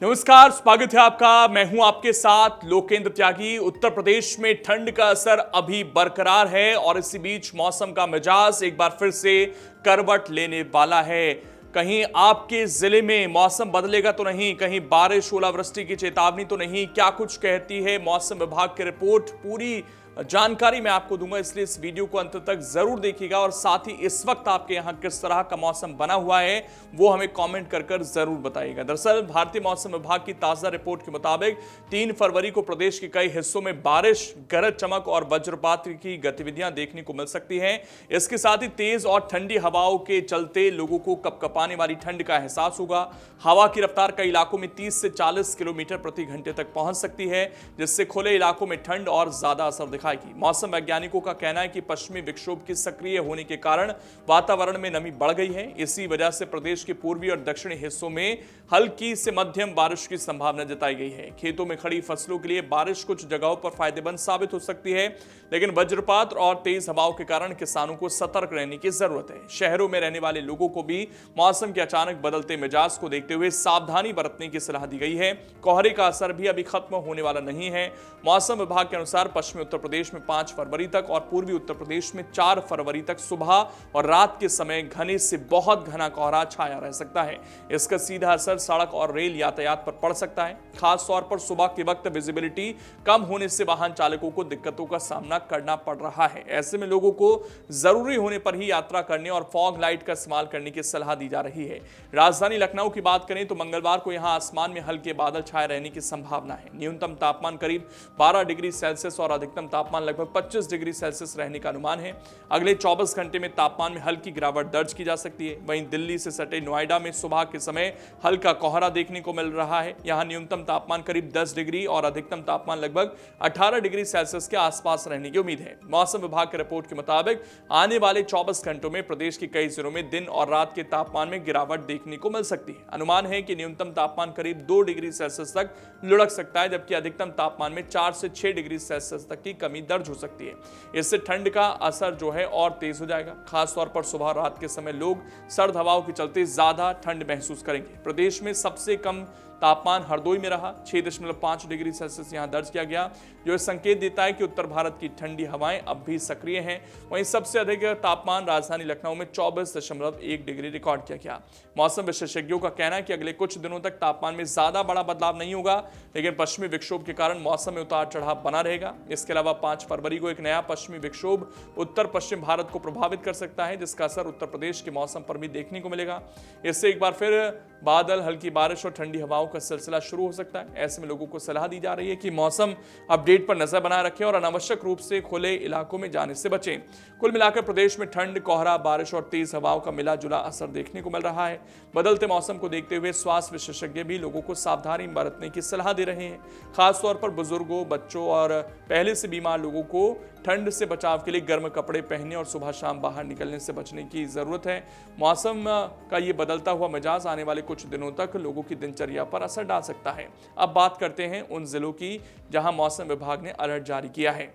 नमस्कार, स्वागत है आपका। मैं हूं आपके साथ लोकेंद्र त्यागी। उत्तर प्रदेश में ठंड का असर अभी बरकरार है और इसी बीच मौसम का मिजाज एक बार फिर से करवट लेने वाला है। कहीं आपके जिले में मौसम बदलेगा तो नहीं, कहीं बारिश ओलावृष्टि की चेतावनी तो नहीं, क्या कुछ कहती है मौसम विभाग की रिपोर्ट, पूरी जानकारी मैं आपको दूंगा, इसलिए इस वीडियो को अंत तक जरूर देखिएगा। और साथ ही इस वक्त आपके यहां किस तरह का मौसम बना हुआ है वो हमें कमेंट कर जरूर बताइएगा। दरअसल भारतीय मौसम विभाग की ताजा रिपोर्ट के मुताबिक 3 फरवरी को प्रदेश के कई हिस्सों में बारिश, गरज चमक और वज्रपात की गतिविधियां देखने को मिल सकती हैं। इसके साथ ही तेज और ठंडी हवाओं के चलते लोगों को कपकपाने वाली ठंड का एहसास होगा। हवा की रफ्तार कई इलाकों में 30 से 40 किलोमीटर प्रति घंटे तक पहुंच सकती है, जिससे खुले इलाकों में ठंड और ज्यादा असर दिखाएगी। मौसम वैज्ञानिकों का कहना है कि पश्चिमी विक्षोभ के सक्रिय होने के कारण वातावरण में नमी बढ़ गई है। इसी वजह से प्रदेश के पूर्वी और दक्षिणी हिस्सों में हल्की से मध्यम बारिश की संभावना जताई गई है। खेतों में खड़ी फसलों के लिए बारिश कुछ जगहों पर फायदेमंद साबित हो सकती है, लेकिन वज्रपात और तेज हवाओं के कारण किसानों को सतर्क रहने की जरूरत है। शहरों में रहने वाले लोगों को भी मौसम के अचानक बदलते मिजाज को देखते हुए सावधानी बरतने की सलाह दी गई है। कोहरे का असर भी अभी खत्म होने वाला नहीं है। मौसम विभाग के अनुसार पश्चिमी उत्तर प्रदेश में 5 फरवरी तक और पूर्वी उत्तर प्रदेश में 4 फरवरी तक सुबह और रात के समय घने से बहुत घना कोहरा छाया रह सकता है। इसका सीधा असर सड़क और रेल यातायात पर पड़ सकता है। खास तौर पर सुबह के वक्त विजिबिलिटी कम होने से वाहन चालकों को दिक्कतों का सामना करना पड़ रहा है। ऐसे में लोगों को जरूरी होने पर ही यात्रा करने और फॉग लाइट का इस्तेमाल करने की सलाह दी जा रही है। राजधानी लखनऊ की बात करें तो मंगलवार को यहां आसमान में हल्के बादल छाए रहने की संभावना है। न्यूनतम तापमान करीब 12 डिग्री सेल्सियस और अधिकतम तापमान लगभग 25 डिग्री सेल्सियस रहने का अनुमान है। अगले 24 घंटे में तापमान में हल्की गिरावट दर्ज की जा सकती है। वहीं दिल्ली से सटे नोएडा में सुबह के समय हल्का कोहरा देखने को मिल रहा है। यहां न्यूनतम तापमान करीब 10 डिग्री और अधिकतम तापमान लगभग 18 डिग्री सेल्सियस के आसपास रहने की उम्मीद है। मौसम विभाग की रिपोर्ट के मुताबिक आने वाले 24 घंटों में प्रदेश के कई जिलों में दिन और रात के तापमान में गिरावट देखने को मिल सकती है। अनुमान है कि न्यूनतम तापमान करीब 2 डिग्री सेल्सियस तक लुढ़क सकता है, जबकि अधिकतम तापमान में 4 से 6 डिग्री सेल्सियस तक की कमी दर्ज हो सकती है। इससे ठंड का असर जो है और तेज हो जाएगा। खास तौर पर सुबह रात के समय लोग सर्द हवाओं के चलते ज्यादा ठंड महसूस करेंगे। प्रदेश में सबसे कम तापमान हरदोई में रहा, 6.5 डिग्री सेल्सियस यहां दर्ज किया गया, जो संकेत देता है कि उत्तर भारत की ठंडी हवाएं अब भी सक्रिय हैं। वहीं सबसे अधिक तापमान राजधानी लखनऊ में 24.1 डिग्री रिकॉर्ड किया गया। मौसम विशेषज्ञों का कहना है कि अगले कुछ दिनों तक तापमान में ज्यादा बड़ा बदलाव नहीं होगा, लेकिन पश्चिमी विक्षोभ के कारण मौसम में उतार चढ़ाव बना रहेगा। इसके अलावा 5 फरवरी को एक नया पश्चिमी विक्षोभ उत्तर पश्चिम भारत को प्रभावित कर सकता है, जिसका असर उत्तर प्रदेश के मौसम पर भी देखने को मिलेगा। इससे एक बार फिर बादल, हल्की बारिश और ठंडी हवाओं का सिलसिला शुरू हो सकता है। ऐसे में लोगों को सलाह दी जा रही है कि मौसम अपडेट पर नजर बनाए रखें और अनावश्यक रूप से खुले इलाकों में जाने से बचें। कुल मिलाकर प्रदेश में ठंड, कोहरा, बारिश और तेज हवाओं का मिला जुला असर देखने को मिल रहा है। बदलते मौसम को देखते हुए स्वास्थ्य विशेषज्ञ भी लोगों को सावधानी बरतने की सलाह दे रहे हैं। खासतौर पर बुजुर्गों, बच्चों और पहले से बीमार लोगों को ठंड से बचाव के लिए गर्म कपड़े पहनने और सुबह शाम बाहर निकलने से बचने की जरूरत है। मौसम का ये बदलता हुआ मिजाज आने वाले कुछ दिनों तक लोगों की दिनचर्या पर असर डाल सकता है। अब बात करते हैं उन जिलों की जहां मौसम विभाग ने अलर्ट जारी किया है।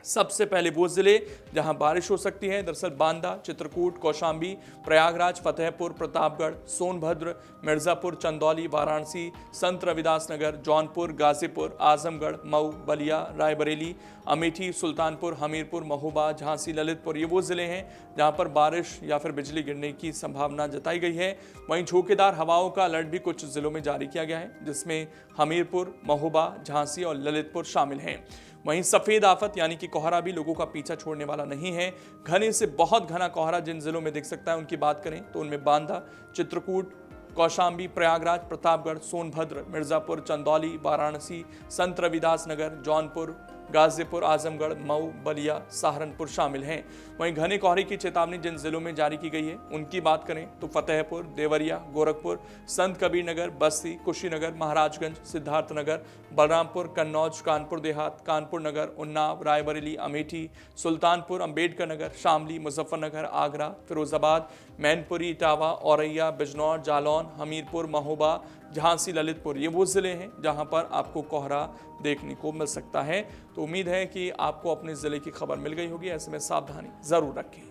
सबसे पहले वो जिले जहां बारिश हो सकती है, दरअसल बांदा, चित्रकूट, कौशांबी, प्रयागराज, फतेहपुर, प्रतापगढ़, सोनभद्र, मिर्जापुर, चंदौली, वाराणसी, संत रविदास नगर, जौनपुर, गाजीपुर, आजमगढ़, मऊ, बलिया, रायबरेली, अमेठी, सुल्तानपुर, हमीरपुर, महोबा, झांसी, ललितपुर, ये वो जिले हैं जहां पर बारिश या फिर बिजली गिरने की संभावना जताई गई है। वहीं झोंकेदार हवाओं का अलर्ट भी कुछ जिलों में जारी किया गया है, जिसमें हमीरपुर, महोबा, झांसी और ललितपुर शामिल हैं। वहीं सफेद आफत यानी कि कोहरा भी लोगों का पीछा छोड़ने वाला नहीं है। घने से बहुत घना कोहरा जिन जिलों में दिख सकता है उनकी बात करें तो उनमें बांदा, चित्रकूट, कौशांबी, प्रयागराज, प्रतापगढ़, सोनभद्र, मिर्जापुर, चंदौली, वाराणसी, संत रविदास नगर, जौनपुर, गाजीपुर, आजमगढ़, मऊ, बलिया, सहारनपुर शामिल हैं। वहीं घने कोहरे की चेतावनी जिन जिलों में जारी की गई है उनकी बात करें तो फतेहपुर, देवरिया, गोरखपुर, संत कबीर नगर, बस्ती, कुशीनगर, महाराजगंज, सिद्धार्थनगर, बलरामपुर, कन्नौज, कानपुर देहात, कानपुर नगर, उन्नाव, रायबरेली, अमेठी, सुल्तानपुर, अंबेडकर नगर, शामली, मुजफ्फरनगर, आगरा, फिरोजाबाद, मैनपुरी, इटावा, औरैया, बिजनौर, जालौन, हमीरपुर, महोबा, झांसी, ललितपुर, ये वो जिले हैं जहां पर आपको कोहरा देखने को मिल सकता है। तो उम्मीद है कि आपको अपने जिले की खबर मिल गई होगी। ऐसे में सावधानी जरूर रखें।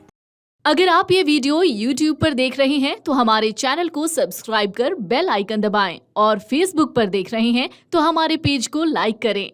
अगर आप ये वीडियो YouTube पर देख रहे हैं तो हमारे चैनल को सब्सक्राइब कर बेल आइकन दबाएं और Facebook पर देख रहे हैं तो हमारे पेज को लाइक करें।